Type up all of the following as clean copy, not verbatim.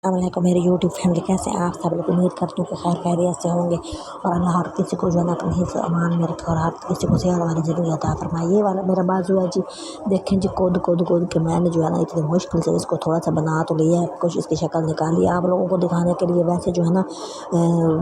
अस्सलामुअलैकुम मेरी YouTube family, कैसे हैं आप सब लोग। उम्मीद करती हूँ कि खैर खैरियत से होंगे और अल्लाह हर किसी को जो है ना अपने हिफ्ज़ अमान में रखे और हर किसी को सेहत वाली ज़िंदगी अता फरमाए। ये वाला मेरा बाजू है जी, देखें जी, खोद के मैंने जो है ना इतनी मुश्किल से इसको थोड़ा सा बना तो लिया है, कुछ इसकी शक्ल निकाली आप लोगों को दिखाने के लिए। वैसे जो है ना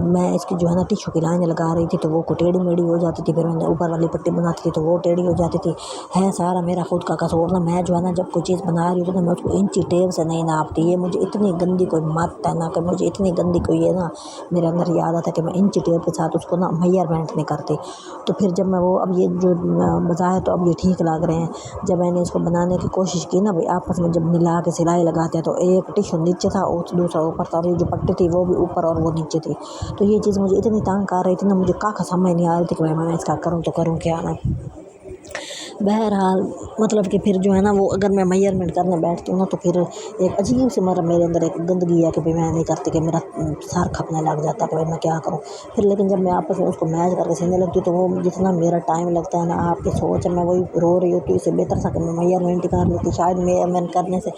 मैं इसकी जो है ना टिशू की लाइन लगा रही थी तो वो टेढ़ी मेढ़ी हो जाती थी, फिर मैंने ऊपर वाली पट्टी बनाती थी तो वो टेढ़ी हो जाती थी। है सारा मेरा खुद का कसूर ना। मैं जो है ना जब कोई चीज़ बना रही हूँ तो मैं उसको इंची टेप से नहीं नापती। ये मुझे इतनी गंदी कोई मत है ना कि मुझे इतनी गंदी कोई है ना, मेरे अंदर ये आदत है कि मैं इंची टेप के साथ उसको ना मेजरमेंट नहीं करती। तो फिर जब मैं वो अब ये जो बजाय तो अब ये ठीक लग रहे हैं। जब मैंने इसको बनाने की कोशिश की ना भाई, आपस में जब मिला के सिलाई लगाते हैं तो एक टिशू नीचे था और दूसरा ऊपर था, और ये जो पट्टी थी वो भी ऊपर और वो नीचे थी। तो ये चीज़ मुझे इतनी तंग कर रही थी ना, मुझे काका समझ नहीं आ रही थी कि मैं इसका करूँ तो करूँ क्या ना। बहरहाल मतलब कि फिर जो है ना वो अगर मैं मेजरमेंट करने बैठती हूँ ना तो फिर एक अजीब सी मतलब मेरे अंदर एक गंदगी है कि भाई मैं नहीं करती, कि मेरा सर खपने लग जाता है कि भाई मैं क्या करूँ। फिर लेकिन जब मैं आपस में उसको मैच करके सीने लगती हूँ तो वो जितना मेरा टाइम लगता है ना, आपकी सोच है मैं वही रो रही होती हूँ। इससे बेहतर था कि मैं मेजरमेंट ही कर लेती। शायद मेजरमेंट करने से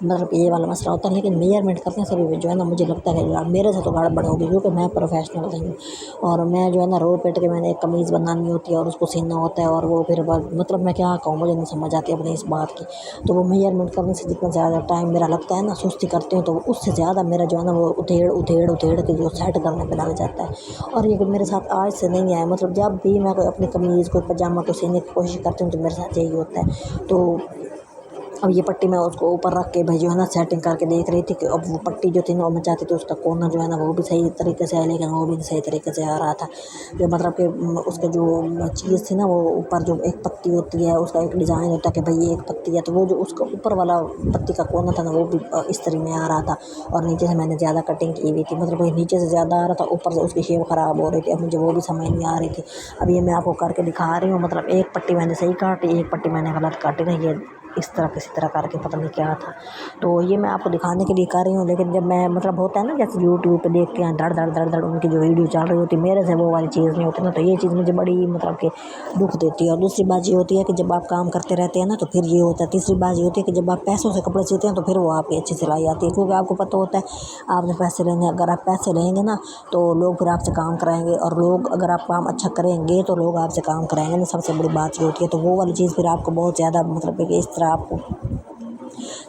मतलब ये वाला मसला होता है, लेकिन मेजरमेंट करने से भी जो है ना मुझे लगता है कि मेरे से तो गड़बड़ होगी, क्योंकि मैं प्रोफेशनल नहीं हूँ। और मैं जो है ना रो पेट के मैंने एक कमीज़ बनानी होती है और उसको सीना होता है, और वो फिर मतलब मैं क्या कहूँ, मुझे नहीं समझ आती अपनी इस बात की। तो वो मेजरमेंट करने से जितना ज़्यादा टाइम मेरा लगता है ना, सुस्ती करती हूँ, तो उससे ज़्यादा मेरा जो है ना वो उधेड़ के जो सेट करने पे लग जाता है। और ये मेरे साथ आज से नहीं आया, मतलब जब भी मैं कोई अपनी कमीज़ कोई पजामा को सीने की कोशिश करती हूँ तो मेरे साथ यही होता है। तो अब ये पट्टी मैं उसको ऊपर रख के भाई जो है ना सेटिंग करके देख रही थी कि अब वो पट्टी जो थी ना, मैं चाहती थी उसका कोना जो है ना वो भी सही तरीके से आए, लेकिन वो भी सही तरीके से आ रहा था। जो मतलब कि उसके जो चीज़ थी ना, वो ऊपर जो एक पत्ती होती है उसका एक डिज़ाइन होता है कि भाई ये एक पत्ती है, तो वो जो उसका ऊपर वाला पत्ती का कोना था ना वो भी इस तरह में आ रहा था, और नीचे से मैंने ज़्यादा कटिंग की हुई थी, मतलब वही नीचे से ज़्यादा आ रहा था, ऊपर से उसकी शेप ख़राब हो रही थी। अब मुझे वो भी समझ नहीं आ रही थी। अब ये मैं आपको करके दिखा रही हूँ, मतलब एक पट्टी मैंने सही काटी, एक पट्टी मैंने गलत काटी ना, ये इस तरह किसी तरह करके पता नहीं क्या था। तो ये मैं आपको दिखाने के लिए कर रही हूँ, लेकिन जब मैं मतलब होता है ना जैसे यूट्यूब पे देख के धड़ उनकी जो वीडियो चल रही होती, मेरे से वो वाली चीज़ नहीं होती ना, तो ये चीज़ मुझे बड़ी मतलब कि दुख देती है। और दूसरी बात ये होती है कि जब आप काम करते रहते हैं ना तो फिर ये होता है। तीसरी बात ये होती है कि जब आप पैसों से कपड़े सीते हैं तो फिर वो आपकी अच्छी सिलाई आती है, क्योंकि आपको पता होता है आपने पैसे लेने, अगर आप पैसे लेंगे ना तो लोग फिर आपसे काम कराएंगे, और लोग अगर आप काम अच्छा करेंगे तो लोग आपसे काम कराएंगे ना, सबसे बड़ी बात ये होती है। तो वो वाली चीज़ फिर आपको बहुत ज़्यादा मतलब कि इस तरह आपको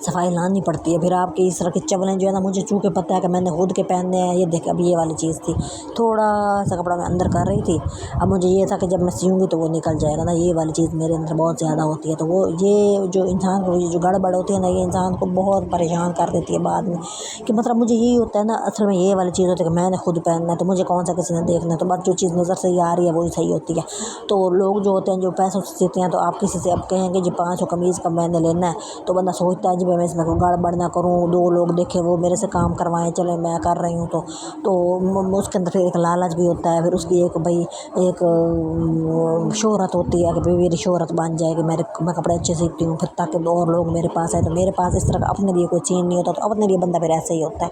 सफाई लानी पड़ती है। फिर आपकी इस तरह की चप्पलें जो है ना, मुझे चूँकि पता है कि मैंने खुद के पहनने हैं, ये देख अभी ये वाली चीज़ थी, थोड़ा सा कपड़ा मैं अंदर कर रही थी। अब मुझे ये था कि जब मैं सीऊँगी तो वो निकल जाएगा ना, ये वाली चीज़ मेरे अंदर बहुत ज़्यादा होती है। तो वो ये जो इंसान को ये जो गड़बड़ होती है ना, ये इंसान को बहुत परेशान कर देती है बाद में, कि मतलब मुझे यही होता है ना, असल में ये वाली चीज़ होती है कि मैंने खुद पहनना है तो मुझे कौन सा किसी ने देखना है। तो बस जो चीज़ नज़र से ही आ रही है वही सही होती है। तो लोग जो होते हैं जो पैसों से सीते हैं, तो आप किसी से अब कहेंगे जी 500 कमीज़ का मैंने लेना है, तो बंदा सोचता है जी मैं इसमें गड़बड़ ना करूँ, दो लोग देखें वो मेरे से काम करवाएं, चले मैं कर रही हूँ तो उसके अंदर फिर एक लालच भी होता है। फिर उसकी एक भाई एक शोहरत होती है कि भाई मेरी शोहरत बन जाएगी, मैं कपड़े अच्छे सीखती हूँ, फिर ताकि और लोग मेरे पास आए। तो मेरे पास इस तरह का अपने लिए कोई सीन नहीं होता, तो अपने लिए बंदा फिर ऐसे ही होता है।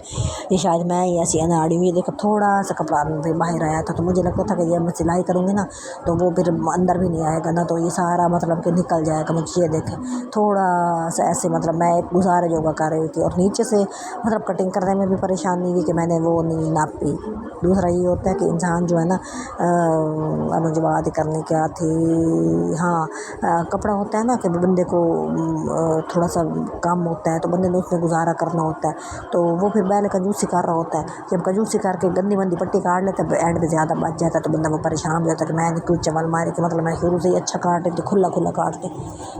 ये शायद मैं ही ऐसी अनाड़ी हुई, देखो थोड़ा सा कपड़ा बाहर आया था तो मुझे लगता था कि जब मैं सिलाई करूँगी ना तो वो फिर अंदर भी नहीं आएगा ना, तो ये सारा मतलब कि निकल जाएगा। मुझे ये देखें थोड़ा सा ऐसे मतलब मैं एक गुजारे योगा कर रही थी, और नीचे से मतलब कटिंग करने में भी परेशानी हुई कि मैंने वो नहीं नापी। दूसरा ये होता है कि इंसान जो है ना अब मुझे बात करने क्या थी, हाँ कपड़ा होता है ना कि बंदे को थोड़ा सा कम होता है तो बंदे ने उसमें गुजारा करना होता है, तो वो फिर पहले कंजूसी कर रहा होता है। जब कंजूसी करके गंदी मंदी पट्टी काट लेता है, एंड पे ज़्यादा बच जाता है, तो बंदा वो परेशान हो जाता है कि मैंने कुछ चमल मारे कि मतलब मैं शुरू से ही अच्छा काट रही थी, खुला काटते।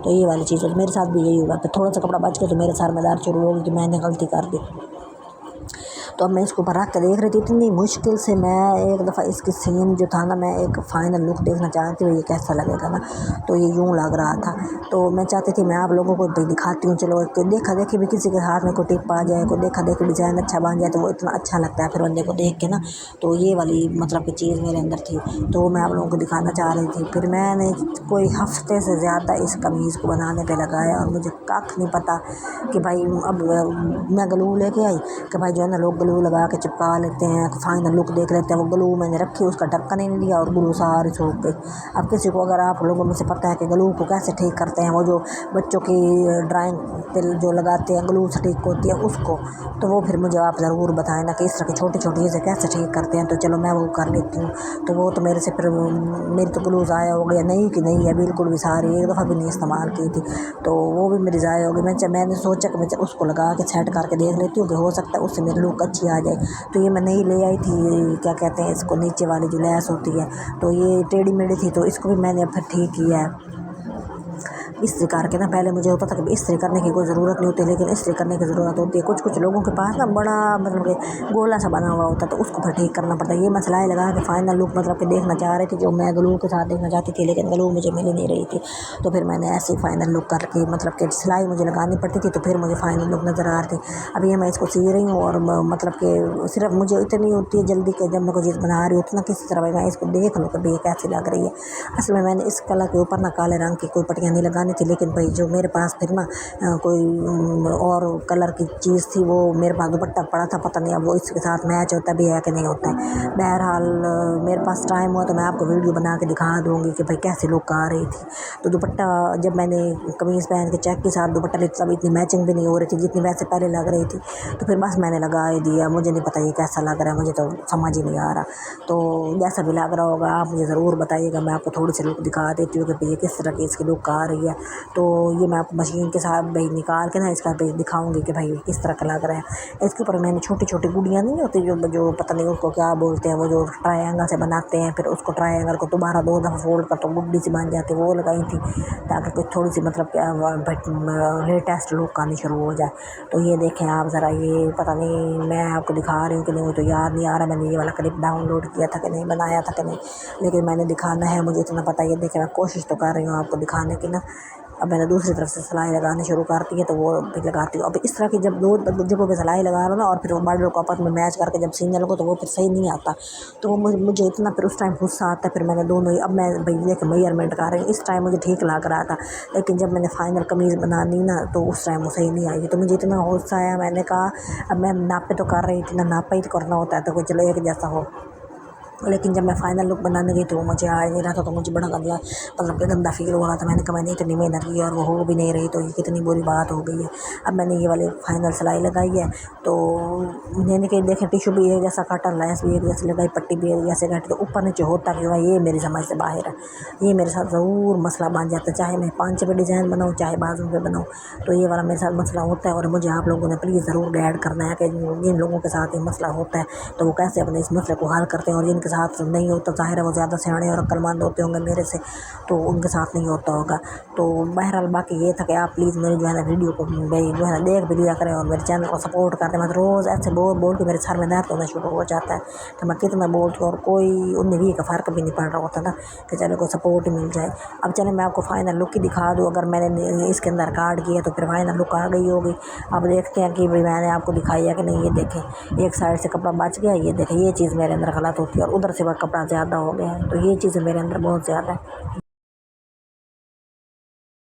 तो ये वाली चीज़ मेरे साथ भी यही होगा कि थोड़ा सा कपड़ा बच गया तो मेरे सर में दर्द शुरू होगी कि मैंने गलती कर दी। तो अब मैं इसको ऊपर रख के देख रही थी, इतनी मुश्किल से मैं एक दफ़ा इसकी सीन जो था ना, मैं एक फ़ाइनल लुक देखना चाहती हूँ ये कैसा लगेगा ना, तो ये यूँ लग रहा था। तो मैं चाहती थी मैं आप लोगों को दिखाती हूँ, चलो देखा देखी भी किसी के हाथ में कोई टिप आ जाए, कोई देखा देखी डिज़ाइन अच्छा बन जाए तो वो इतना अच्छा लगता है फिर बंदे को देख के ना। तो ये वाली मतलब की चीज़ मेरे अंदर थी, तो मैं आप लोगों को दिखाना चाह रही थी। फिर मैंने कोई हफ्ते से ज़्यादा इस कमीज़ को बनाने पर लगाया, और मुझे कख नहीं पता कि भाई अब मैं गलू लेके आई कि भाई जो है ना लोग ग्लू लगा के चिपका लेते हैं, फाइनल लुक देख लेते हैं। वो ग्लू मैंने रखी, उसका ढक्कन ही नहीं लिया और ग्लू सारी सूख गई। अब किसी को अगर आप लोगों में से पता है कि ग्लू को कैसे ठीक करते हैं, वो जो बच्चों की ड्राइंग पे जो लगाते हैं ग्लू स्टिक होती है उसको, तो वो फिर मुझे आप ज़रूर बताएं ना कि इस तरह की छोटी छोटी चीज़ें कैसे ठीक करते हैं। तो चलो मैं वो कर लेती हूँ। तो वो तो मेरे से फिर मेरी तो ग्लू ज़ाया हो गया, नहीं कि नहीं है बिल्कुल भी, सारी एक दफ़ा भी नहीं इस्तेमाल की थी, तो वो भी मेरी ज़ाया हो गई। मैंने सोचा कि मैं उसको लगा के सेट करके देख लेती हूँ कि हो सकता है उससे मेरी लुक अच्छी आ जाए। तो ये मैं नहीं ले आई थी, क्या कहते हैं इसको, नीचे वाली जो लैस होती है, तो ये टेढ़ी मेढ़ी थी, तो इसको भी मैंने अब फिर ठीक किया है इस्त्री करके ना। पहले मुझे होता था कि इस्त्री करने की कोई ज़रूरत नहीं होती, लेकिन इस्त्री करने की ज़रूरत होती है। कुछ कुछ लोगों के पास ना बड़ा मतलब कि गोला सा बना हुआ होता है, तो उसको फिर ठीक करना पड़ता है। ये मैं सिलाई लगा के फाइनल लुक मतलब कि देखना चाह रही थी, जो मैं ग्लू के साथ देखना चाहती थी, लेकिन ग्लू मुझे मिल ही नहीं रही थी। तो फिर मैंने ऐसे फाइनल लुक करके मतलब कि सिलाई मुझे लगानी पड़ती थी, तो फिर मुझे फाइनल लुक नज़र आ रही थी। अब ये मैं इसको सी रही हूँ और मतलब कि सिर्फ मुझे इतनी होती है जल्दी कि जब मैं कोई चीज़ बना रही होती ना किसी तरह मैं इसको देख लूँ कि भाई ये कैसी लग रही है। असल में मैंने इस कलर के ऊपर ना काले रंग की कोई पट्टियाँ नहीं लगानी थी, लेकिन भाई जो मेरे पास फिर ना कोई और कलर की चीज़ थी, वो मेरे पास दुपट्टा पड़ा था, पता नहीं अब वो इसके साथ मैच होता भी है कि नहीं होता है। बहरहाल मेरे पास टाइम हुआ तो मैं आपको वीडियो बना के दिखा दूँगी कि भाई कैसी लुक आ रही थी। तो दुपट्टा जब मैंने कमीज़ पहन के चेक के साथ दुपट्टा ली तब इतनी मैचिंग भी नहीं हो रही थी जितनी वैसे पहले लग रही थी, तो फिर बस मैंने लगा ही दिया। मुझे नहीं पता ये कैसा लग रहा है, मुझे तो समझ ही नहीं आ रहा। तो जैसा भी लग रहा होगा आप मुझे ज़रूर बताइएगा, मैं आपको थोड़ी सी लुक दिखा देती हूँ कि भाई ये किस तरह की इसकी लुक आ रही है। तो ये मैं आपको मशीन के साथ भाई निकाल के ना इसका भाई दिखाऊंगी कि भाई किस तरह का लग रहा है। इसके ऊपर मैंने छोटी छोटी गुड़ियाँ नहीं होती जो पता नहीं उसको क्या बोलते हैं, वो जो ट्रायंगल से बनाते हैं, फिर उसको ट्रायंगल को दोबारा 2 दफ़ा फोल्ड कर तो गुड्डी सी बन जाती है, वो लगाई थी ताकि कुछ थोड़ी सी मतलब लेटेस्ट लुक आनी शुरू हो जाए। तो ये देखें आप ज़रा, ये पता नहीं मैं आपको दिखा रही हूँ कि नहीं, मुझे तो याद नहीं आ रहा मैंने ये वाला क्लिप डाउनलोड किया था कि नहीं, बनाया था कि नहीं, लेकिन मैंने दिखाना है, मुझे इतना पता है। ये देखें मैं कोशिश तो कर रही हूँ आपको दिखाने की ना। अब मैंने दूसरी तरफ से सिलाई लगानी शुरू करती है, तो वो भी लगाती हूँ। अब इस तरह की जब 2 जगहों पे सिलाई लगा रहा हूँ ना और फिर वो बॉर्डर को आपस में मैच करके जब सीने लगो तो वो फिर सही नहीं आता, तो वो मुझे इतना फिर उस टाइम गुस्सा आता है। फिर मैंने दोनों ही, अब मैं भाई देख मेजरमेंट कर रही हूँ, इस टाइम मुझे ठीक लग रहा था, लेकिन जब मैंने फाइनल कमीज़ बनानी ना तो उस टाइम वो सही नहीं आई। तो मुझे इतना गुस्सा आया, मैंने कहा अब मैं नापे तो कर रही थी ना, नापा ही तो करना होता है, तो कोई चलो एक जैसा हो। लेकिन जब मैं फाइनल लुक बनाने गई तो वो मुझे आ नहीं रहा था, तो मुझे बड़ा गंदा मतलब कि गंदा फील हो रहा था। मैंने कहा मैंने इतनी मेहनत की और वो हो भी नहीं रही, तो ये कितनी बुरी बात हो गई है। अब मैंने ये वाली फाइनल सिलाई लगाई है, तो मैंने कहीं देखें टिशू भी एक जैसा काटा, लैस भी एक जैसी लगाई, पट्टी भी एक जैसे काटी, तो ऊपर नीचे होता क्यों है ये मेरी समझ से बाहर है। ये मेरे साथ ज़रूर मसला बन जाता है, चाहे मैं 5 पे डिज़ाइन बनाऊँ चाहे बाजू पे बनाऊँ, तो ये वाला मेरे साथ मसला होता है। और मुझे आप लोगों ने प्लीज़ ज़रूर गाइड करना है कि जिन लोगों के साथ ये मसला होता है तो वो कैसे अपने इस मसले को हल करते हैं, और जिनके साथ नहीं होता ज़ाहिर है वो ज़्यादा सियाने और अक्लमंद होते होंगे मेरे से, तो उनके साथ नहीं होता होगा। तो बहरहाल बाकी ये था कि आप प्लीज़ मेरी जो है ना वीडियो को भाई जो है ना देख भी लिया करें और मेरे चैनल को सपोर्ट करते। मैं रोज़ ऐसे बोल के मेरे सर में दर्द होना शुरू हो जाता है, तो मैं कितना बोलती हूँ और कोई 19-20 का फ़र्क भी नहीं पड़ रहा होता ना कि चलो कोई सपोर्ट ही मिल जाए। अब चले मैं आपको फाइनल लुक ही दिखा दूँ, अगर मैंने इसके अंदर कार्ड किया तो फिर फाइनल लुक आ गई होगी। अब देखते हैं कि भाई मैंने आपको दिखाई है कि नहीं। ये देखें एक साइड से कपड़ा बच गया, ये देखें ये चीज़ मेरे अंदर गलत होती है और उधर से वह कपड़ा ज़्यादा हो गया है, तो ये चीज़ें मेरे अंदर बहुत ज़्यादा है।